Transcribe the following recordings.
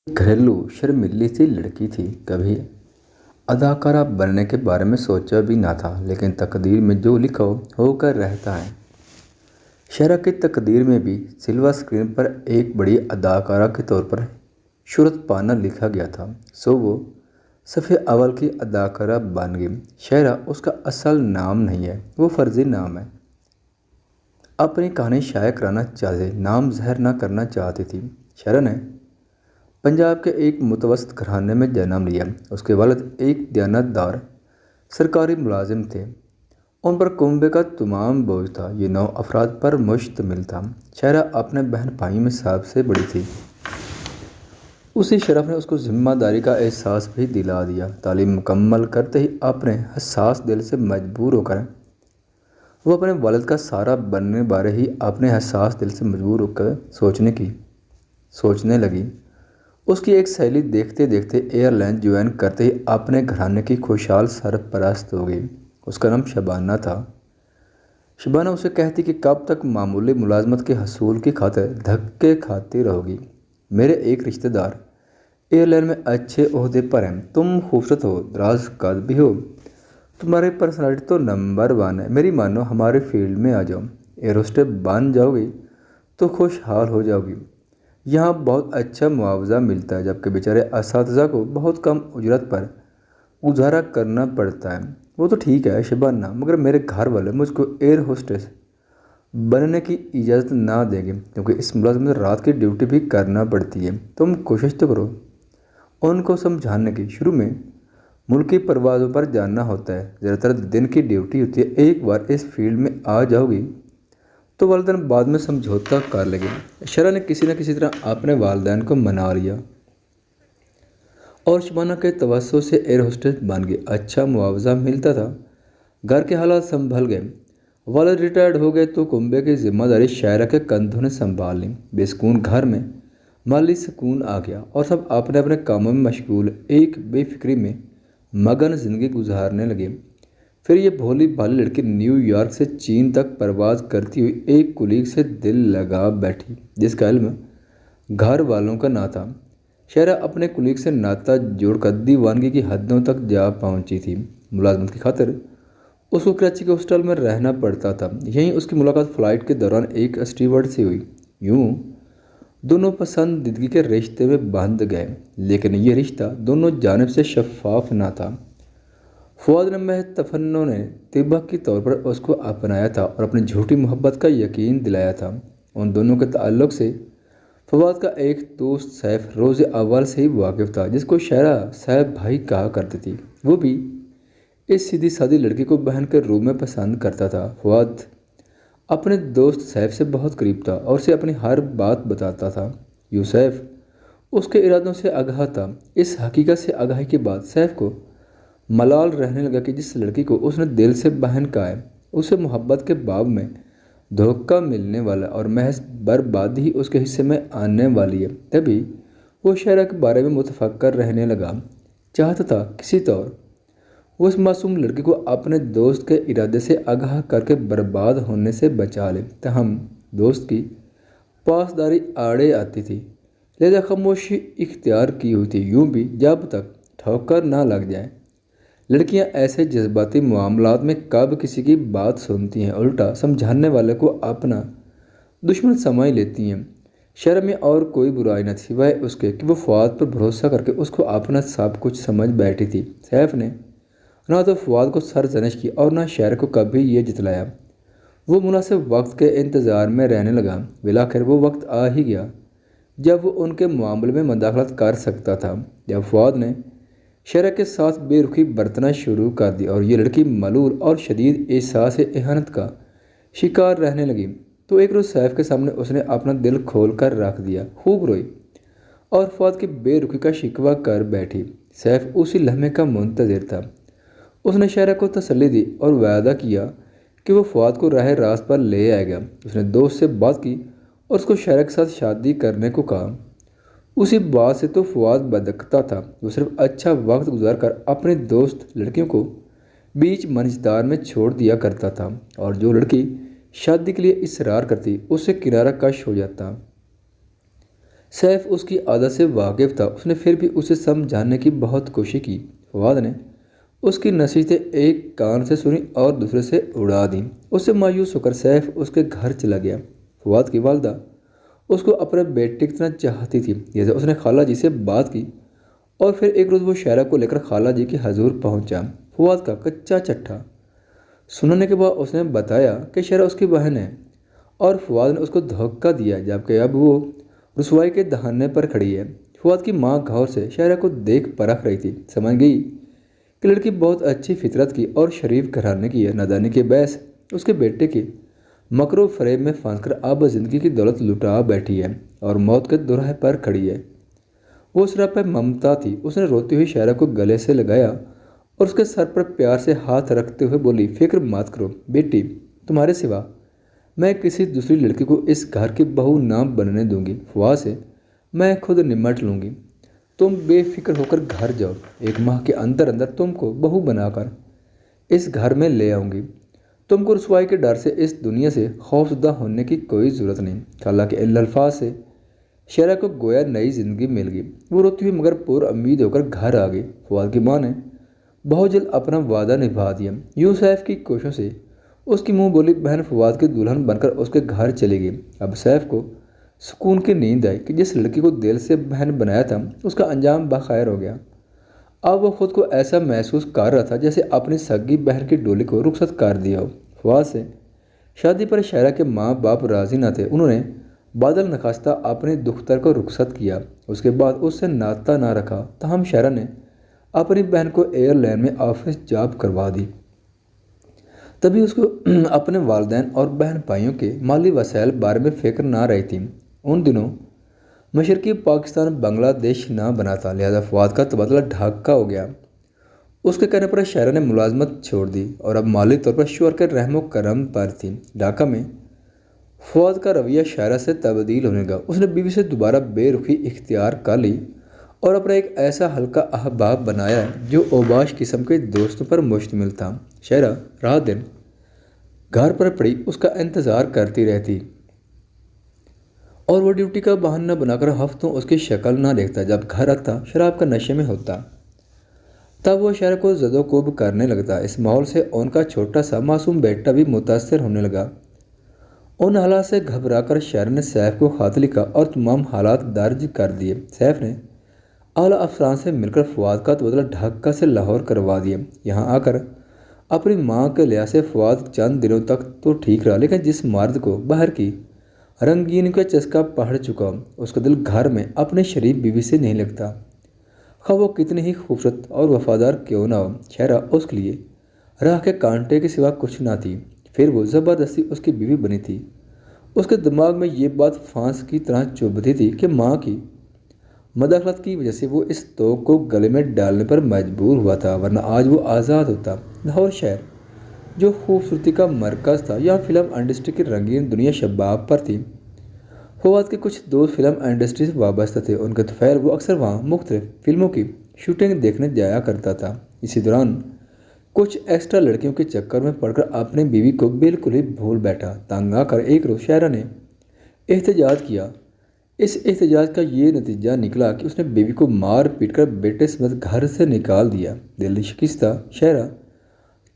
घरेलू शर्मीली सी लड़की थी। कभी अदाकारा बनने के बारे में सोचा भी ना था, लेकिन तकदीर में जो लिखा होकर रहता है। शहरा की तकदीर में भी सिल्वर स्क्रीन पर एक बड़ी अदाकारा के तौर पर शोहरत पाना लिखा गया था। सो वो सफ़े अव्वल की अदाकारा बन गई। शहरा उसका असल नाम नहीं है, वो फर्जी नाम है। अपनी कहानी शाया कराना चाहते, नाम ज़हर ना करना चाहती थी। शहरा ने पंजाब के एक मुतवस्सित घराने में जन्म लिया। उसके वालिद एक दयानतदार सरकारी मुलाजिम थे। उन पर कुंबे का तमाम बोझ था। ये 9 अफराद पर मुश्तमिल था। शहरा अपने बहन भाई में सबसे बड़ी थी। उसी शरफ ने उसको जिम्मेदारी का एहसास भी दिला दिया। तालीम मुकम्मल करते ही अपने हसास दिल से मजबूर होकर वो अपने वालिद का सारा बनने बारे ही अपने हसास दिल से मजबूर होकर सोचने लगी। उसकी एक सहेली देखते देखते एयरलाइन ज्वाइन करते ही अपने घराने की खुशहाल सरपरस्त हो गई। उसका नाम शबाना था। शबाना उसे कहती कि कब तक मामूली मुलाजमत के हसूल की खातिर धक्के खाती रहोगी। मेरे एक रिश्तेदार एयरलाइन में अच्छे ओहदे पर हैं। तुम खूबसूरत हो, दराज कद भी हो, तुम्हारी पर्सनालिटी तो नंबर 1 है। मेरी मानो, हमारे फील्ड में आ जाओ। एयर होस्टेस बन जाओगी तो खुशहाल हो जाओगी। यहाँ बहुत अच्छा मुआवजा मिलता है, जबकि बेचारे असातिज़ा को बहुत कम उजरत पर गुजारा करना पड़ता है। वो तो ठीक है शबाना, मगर मेरे घर वाले मुझको एयर होस्टेस बनने की इजाज़त ना देंगे, क्योंकि इस मुलाजमत में रात की ड्यूटी भी करना पड़ती है। तुम कोशिश तो करो उनको समझाने की। शुरू में मुल्की परवाज़ों पर जाना होता है, ज़्यादातर दिन की ड्यूटी होती है। एक बार इस फील्ड में आ जाओगी तो वालिदैन बाद में समझौता कर लेंगे। शरा ने किसी न किसी तरह अपने वालिदैन को मना लिया और शबाना के तवस्सुत से एयर होस्टेस बन गई। अच्छा मुआवजा मिलता था, घर के हालात संभल गए। वालिद रिटायर्ड हो गए तो कुंबे की जिम्मेदारी शायरा के कंधों ने संभाल ली। बेसुकून घर में माली सुकून आ गया और सब अपने अपने कामों में मशगूल एक बेफिक्री में मगन ज़िंदगी गुजारने लगे। फिर ये भोली भाली लड़की न्यूयॉर्क से चीन तक परवाज़ करती हुई एक कुलीग से दिल लगा बैठी, जिसका इल्म घर वालों का ना था। शहरा अपने कुलीग से नाता जोड़कर दीवानगी की हदों तक जा पहुंची थी। मुलाजमत की खातिर उसको कराची के हॉस्टल में रहना पड़ता था। यहीं उसकी मुलाकात फ़्लाइट के दौरान एक स्टीवर्ड से हुई। यूँ दोनों पसंदीदगी के रिश्ते में बंध गए, लेकिन ये रिश्ता दोनों जानिब से शफाफ ना था। फवाद ने महज तफन्नो ने तिब्बा के तौर पर उसको अपनाया था और अपनी झूठी मोहब्बत का यकीन दिलाया था। उन दोनों के ताल्लुक से फवाद का एक दोस्त सैफ रोज़ अव्वल से ही वाकिफ़ था, जिसको शहरा सैफ भाई कहा करती थी। वो भी इस सीधी सादी लड़की को बहन के रूप में पसंद करता था। फवाद अपने दोस्त सैफ से बहुत करीब था और उसे अपनी हर बात बताता था। यूसैफ उसके इरादों से आगाह था। इस हकीकत से आगाही के बाद सैफ को मलाल रहने लगा कि जिस लड़की को उसने दिल से बहन कहा है, उसे मोहब्बत के बाब में धोखा मिलने वाला और महज बर्बादी ही उसके हिस्से में आने वाली है। तभी वो शहरा के बारे में मुतफक्कर रहने लगा। चाहता था किसी तौर वो उस मासूम लड़की को अपने दोस्त के इरादे से आगाह करके बर्बाद होने से बचा ले। तहम दोस्त की पासदारी आड़े आती थी, लिहाजा खामोशी इख्तियार की हुई थी। यूँ भी जब तक ठोकर ना लग जाए। लड़कियां ऐसे जज्बाती मामलात में कब किसी की बात सुनती हैं, उल्टा समझाने वाले को अपना दुश्मन समझ लेती हैं। शर्म में और कोई बुराई न थी सिवाय उसके कि वो फवाद पर भरोसा करके उसको अपना सब कुछ समझ बैठी थी। सैफ ने ना तो फवाद को सरजनिश की और ना शहर को कभी ये जितलाया। वो मुनासिब वक्त के इंतज़ार में रहने लगा। बिलाखिर वो वक्त आ ही गया जब वो उनके मामले में मदाखलत कर सकता था। जब फवाद ने शहरा के साथ बेरुखी बरतना शुरू कर दी और ये लड़की मलूल और शदीद एहसास एहनत का शिकार रहने लगी, तो एक रोज़ सैफ के सामने उसने अपना दिल खोल कर रख दिया। खूब रोई और फवाद की बेरुखी का शिकवा कर बैठी। सैफ उसी लम्हे का मुंतज़िर था। उसने शहरा को तसल्ली दी और वादा किया कि वो फवाद को राह रास्त पर ले आएगा। उसने दोस्त से बात की और उसको शहरा के साथ शादी करने को कहा। उसी बात से तो फवाद बदकता था। वो सिर्फ अच्छा वक्त गुजार कर अपने दोस्त लड़कियों को बीच मंझदार में छोड़ दिया करता था, और जो लड़की शादी के लिए इसरार करती उससे किनारा कश हो जाता। سیف اس کی عادت سے واقف تھا، اس نے پھر بھی اسے سمجھانے کی بہت کوشش کی۔ فواد نے اس کی نصیحتیں ایک کان سے سنی اور دوسرے سے اڑا دیں۔ اس سے مایوس ہو کر سیف اس کے گھر چلا گیا۔ فواد کی والدہ اس کو اپنے بیٹے کی طرح چاہتی تھی، جیسے اس نے خالہ جی سے بات کی اور پھر ایک روز وہ شہرہ کو لے کر خالہ جی کے حضور پہنچا۔ فواد کا کچا چٹھا سننے کے بعد اس نے بتایا کہ شہرہ اس کی بہن ہے اور فواد نے اس کو دھوکہ دیا، جبکہ اب وہ رسوائی کے دہانے پر کھڑی ہے۔ فواد کی ماں غور سے شہرہ کو دیکھ پرکھ رہی تھی، سمجھ گئی کہ لڑکی بہت اچھی فطرت کی اور شریف گھرانے کی ہے۔ نادانی کے باعث اس کے بیٹے کے مکر و فریب میں پھنس کر اب زندگی کی دولت لٹا بیٹھی ہے اور موت کے دوراہے پر کھڑی ہے۔ وہ سر پہ ممتا تھی، اس نے روتی ہوئی شہرہ کو گلے سے لگایا اور اس کے سر پر پیار سے ہاتھ رکھتے ہوئے بولی، فکر مت کرو بیٹی، تمہارے سوا میں کسی دوسری لڑکی کو اس گھر کی بہو نہ بننے دوں گی۔ فواد سے میں خود نمٹ لوں گی، تم بے فکر ہو کر گھر جاؤ، ایک ماہ کے اندر اندر تم کو بہو بنا کر اس گھر میں لے آؤں گی۔ تم کو رسوائی کے ڈر سے اس دنیا سے خوفزدہ ہونے کی کوئی ضرورت نہیں۔ خالہ کے ان الفاظ سے شہرہ کو گویا نئی زندگی مل گئی۔ وہ روتی ہوئی مگر پر امید ہو کر گھر آ گئی۔ فواد کی ماں نے بہت جلد اپنا وعدہ نبھا دیا۔ یوں سیف کی کوششوں سے اس کی منہ بولی بہن فواد کی دلہن بن کر اس کے گھر چلی گئی۔ اب سیف کو سکون کی نیند آئی کہ جس لڑکی کو دل سے بہن بنایا تھا اس کا انجام بخیر ہو گیا۔ اب وہ خود کو ایسا محسوس کر رہا تھا جیسے اپنی سگی بہن کی ڈولی کو رخصت کر دیا ہو۔ فواد سے شادی پر شہرہ کے ماں باپ راضی نہ تھے، انہوں نے بادل نخواستہ اپنی دختر کو رخصت کیا، اس کے بعد اس سے ناطہ نہ رکھا۔ تاہم شہرہ نے اپنی بہن کو ایئر لائن میں آفس جاب کروا دی۔ تبھی اس کو اپنے والدین اور بہن بھائیوں کے مالی وسائل بارے میں فکر نہ رہی تھی۔ ان دنوں مشرقی پاکستان بنگلہ دیش نہ بنا تھا، لہذا فواد کا تبادلہ ڈھاکہ ہو گیا۔ اس کے کہنے پر شہرہ نے ملازمت چھوڑ دی اور اب مالی طور پر شوہر کے رحم و کرم پر تھی۔ ڈھاکہ میں فواد کا رویہ شہرہ سے تبدیل ہونے لگا۔ اس نے بیوی سے دوبارہ بے رخی اختیار کر لی اور اپنا ایک ایسا ہلکا احباب بنایا جو اوباش قسم کے دوستوں پر مشتمل تھا۔ شہرہ رات دن گھر پر پڑی اس کا انتظار کرتی رہتی اور وہ ڈیوٹی کا بہانہ بنا کر ہفتوں اس کی شکل نہ دیکھتا۔ جب گھر آتا شراب کا نشے میں ہوتا تب وہ شہرہ کو زد و کوب کرنے لگتا۔ اس ماحول سے ان کا چھوٹا سا معصوم بیٹا بھی متاثر ہونے لگا۔ ان حالات سے گھبرا کر شہرہ نے سیف کو خط لکھا اور تمام حالات درج کر دیے۔ سیف نے اعلیٰ افسران سے مل کر فواد کا تبادلہ ڈھاکہ سے لاہور کروا دیا۔ یہاں آ کر اپنی ماں کے لحاظ سے فواد چند دنوں تک تو ٹھیک رہا، لیکن جس مرد کو باہر کی رنگین کا چسکا پڑ چکا اس کا دل گھر میں اپنے شریف بیوی سے نہیں لگتا، خواہ وہ کتنی ہی خوبصورت اور وفادار کیوں نہ ہو۔ شہرہ اس کے لیے راہ کے کانٹے کے سوا کچھ نہ تھی، پھر وہ زبردستی اس کی بیوی بنی تھی۔ اس کے دماغ میں یہ بات پھانس کی طرح چبھتی تھی کہ ماں کی مداخلت کی وجہ سے وہ اس توق کو گلے میں ڈالنے پر مجبور ہوا تھا، ورنہ آج وہ آزاد ہوتا۔ لاہور شہر جو خوبصورتی کا مرکز تھا، یہاں فلم انڈسٹری کی رنگین دنیا شباب پر تھی۔ فواد کے کچھ دوست فلم انڈسٹری سے وابستہ تھے، ان کے طفیل وہ اکثر وہاں مختلف فلموں کی شوٹنگ دیکھنے جایا کرتا تھا۔ اسی دوران کچھ ایکسٹرا لڑکیوں کے چکر میں پڑ کر اپنی بیوی کو بالکل ہی بھول بیٹھا۔ تنگ آ کر ایک روز شہرہ نے احتجاج کیا۔ اس احتجاج کا یہ نتیجہ نکلا کہ اس نے بیوی کو مار پیٹ کر بیٹے سمیت گھر سے نکال دیا۔ دل شکستہ شہرہ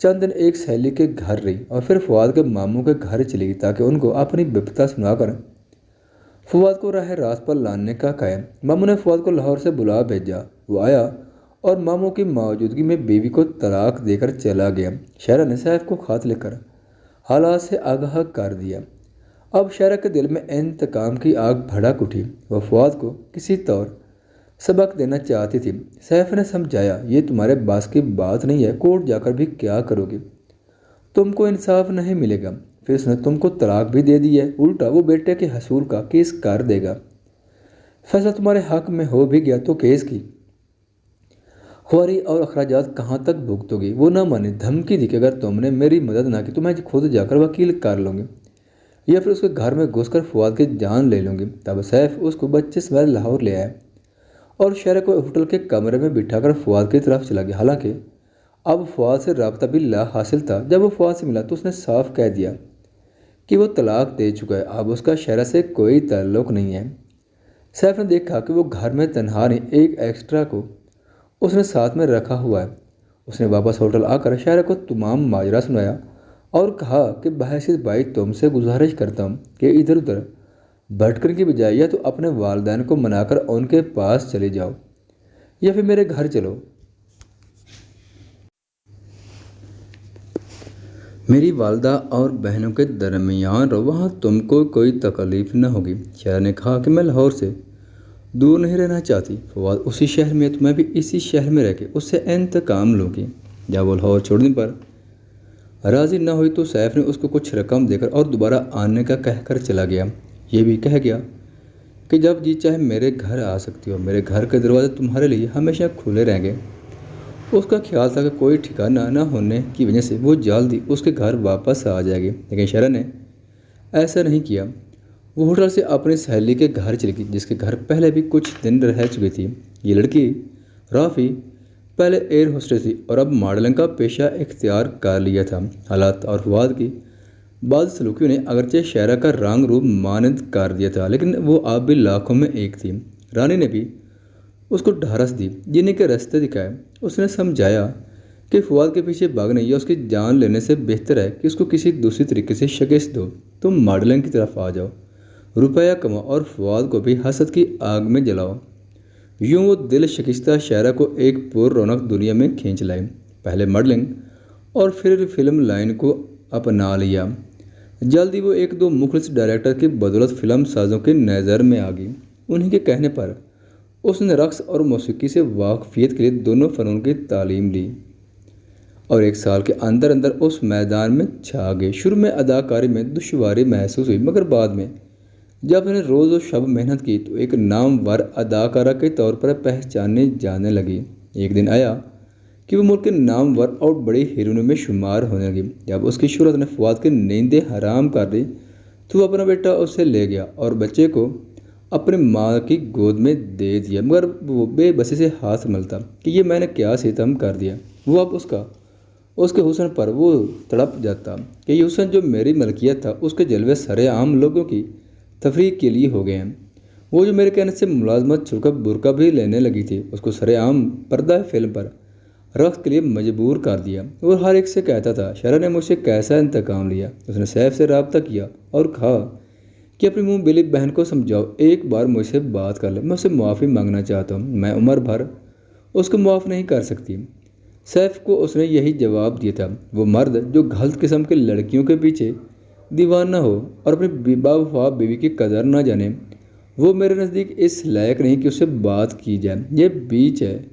چند دن ایک سہیلی کے گھر رہی اور پھر فواد کے ماموں کے گھر چلی گئی تاکہ ان کو اپنی بپتا سنا کر فواد کو راہ راست پر لانے کا کہے۔ ماموں نے فواد کو لاہور سے بلا بھیجا، وہ آیا اور ماموں کی موجودگی میں بیوی کو طلاق دے کر چلا گیا۔ شہرہ نے سیف کو خط لکھ کر حالات سے آگاہ کر دیا۔ اب شہرہ کے دل میں انتقام کی آگ بھڑک اٹھی، وہ فواد کو کسی طور سبق دینا چاہتی تھی۔ سیف نے سمجھایا، یہ تمہارے باس کی بات نہیں ہے، کورٹ جا کر بھی کیا کرو گے، تم کو انصاف نہیں ملے گا۔ پھر اس نے تم کو طلاق بھی دے دی ہے، الٹا وہ بیٹے کے حصول کا کیس کر دے گا۔ فیصلہ تمہارے حق میں ہو بھی گیا تو کیس کی خواری اور اخراجات کہاں تک بھگتو گی؟ وہ نہ مانی، دھمکی دی کہ اگر تم نے میری مدد نہ کی تو میں خود جا کر وکیل کر لوں گی یا پھر اس کے گھر میں گھس کر فواد کی جان لے لوں گی۔ تب سیف اس کو بچے سمیت لاہور لے آیا اور شہرہ کو ہوٹل کے کمرے میں بٹھا کر فواد کی طرف چلا گیا۔ حالانکہ اب فواد سے رابطہ بھی لا حاصل تھا۔ جب وہ فواد سے ملا تو اس نے صاف کہہ دیا کہ وہ طلاق دے چکا ہے، اب اس کا شہرہ سے کوئی تعلق نہیں ہے۔ सैफ ने देखा कि वो घर में तनहा नहीं, एक एक्स्ट्रा को उसने साथ में रखा हुआ है। उसने वापस होटल आकर शायरा को तमाम माजरा सुनाया और कहा कि बहसीत भाई तुमसे गुजारिश करता हूँ कि इधर उधर भटकने की बजाय या तो अपने वालिदैन को मनाकर उनके पास चले जाओ या फिर मेरे घर चलो। मेरी वालदा और बहनों के दरमियान रहो, वहाँ तुमको कोई तकलीफ न होगी। शायरा ने कहा कि मैं लाहौर से दूर नहीं रहना चाहती, फवाद उसी शहर में, तो मैं भी इसी शहर में रह के उससे इंतकाम लूँगी। जब वो लाहौर छोड़ने पर राज़ी न हुई तो सैफ ने उसको कुछ रकम देकर और दोबारा आने का कहकर चला गया। ये भी कह गया कि जब जी चाहे मेरे घर आ सकती हो, मेरे घर के दरवाजे तुम्हारे लिए हमेशा खुले रहेंगे। उसका ख्याल था कि कोई ठिकाना न होने की वजह से वो जल्दी उसके घर वापस आ जाएगी, लेकिन शायरा ने ऐसा नहीं किया। वो होटल से अपनी सहेली के घर चली गई, जिसके घर पहले भी कुछ दिन रह चुकी थी। ये लड़की राफ़ी पहले एयर होस्टेस थी और अब मॉडलिंग का पेशा इख्तियार कर लिया था। हालात और फवाद की बाद सलूकियों ने अगरचे शायरा का रंग रूप मानद कर दिया था, लेकिन वो अब भी लाखों में एक थी। रानी ने भी उसको ढारस दी, जीने के रास्ते दिखाए। उसने समझाया कि फवाद के पीछे भागने या उसकी जान लेने से बेहतर है कि उसको किसी दूसरी तरीके से शिकस्त दो। तुम मॉडलिंग की तरफ आ जाओ, रुपया कमाओ और फवाद को भी हसद की आग में जलाओ। यूँ वो दिल शिकस्ता शायरा को एक पुर रौनक दुनिया में खींच लाए। पहले मॉडलिंग और फिर फिल्म लाइन को अपना लिया। जल्दी वो एक दो मुखलिस डायरेक्टर की बदौलत फिल्म साजों की नज़र में आ गई। उन्हीं के कहने पर उसने रक्स और मौसीकी से वाकफियत के लिए दोनों फ़नों की तालीम ली और एक साल के अंदर अंदर उस मैदान में छा गए। शुरू में अदाकारी में दुश्वारी महसूस हुई, मगर बाद में जब उसने रोज़ और शब मेहनत की तो एक नामवर अदाकारा के तौर पर पहचाने जाने लगी। एक दिन आया कि वो मुल्क के नामवर और बड़ी हीरोइनों में शुमार होने लगी। जब उसकी शोहरत ने फवाद की नींदें हराम कर दी तो वो अपना बेटा उससे ले गया और बच्चे को अपनी माँ की गोद में दे दिया, मगर वो बेबसी से हाथ मलता कि ये मैंने क्या सितम कर दिया। वो अब उसके हुस्न पर वो तड़प जाता कि ये हुस्न जो मेरी मलकियत था, उसके जलवे सरेआम लोगों की तफरीक के लिए हो गए हैं। वो जो मेरे कहने से मुलाजमत छुड़कर बुरका भी लेने लगी थी, उसको सरेआम पर्दा फिल्म पर रक्त के लिए मजबूर कर दिया और हर एक से कहता था शायरा ने मुझसे कैसा इंतकाम लिया। उसने सैफ से रब्ता किया और कहा कि अपनी मुँह बिली बहन को समझाओ, एक बार मुझसे बात कर ले, मैं उससे माफ़ी मांगना चाहता हूँ, मैं उम्र भर उसको माफ़ नहीं कर सकती। सैफ को उसने यही जवाब दिया था। वो मर्द जो गलत किस्म के लड़कियों के पीछे दीवाना हो और अपनी बावफा बीवी की कदर ना जाने, वो मेरे नज़दीक इस लायक नहीं कि उससे बात की जाए। ये बीच है,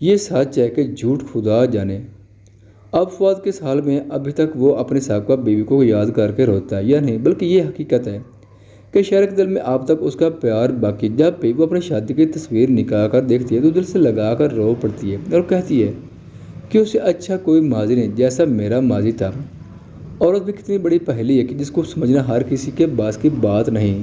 ये सच है कि झूठ खुदा जाने। अब फवाद किस हाल में अभी तक वो अपने साबका बीवी को याद करके रोता है या नहीं, बल्कि ये हकीकत है कि शायरा के दिल में अब तक उसका प्यार बाकी। जब भी वो अपनी शादी की तस्वीर निकाल कर देखती है तो दिल से लगा कर रो पड़ती है और कहती है कि उससे अच्छा कोई माजी नहीं जैसा मेरा माजी था। औरत भी कितनी बड़ी पहेली है कि जिसको समझना हर किसी के बास की बात नहीं।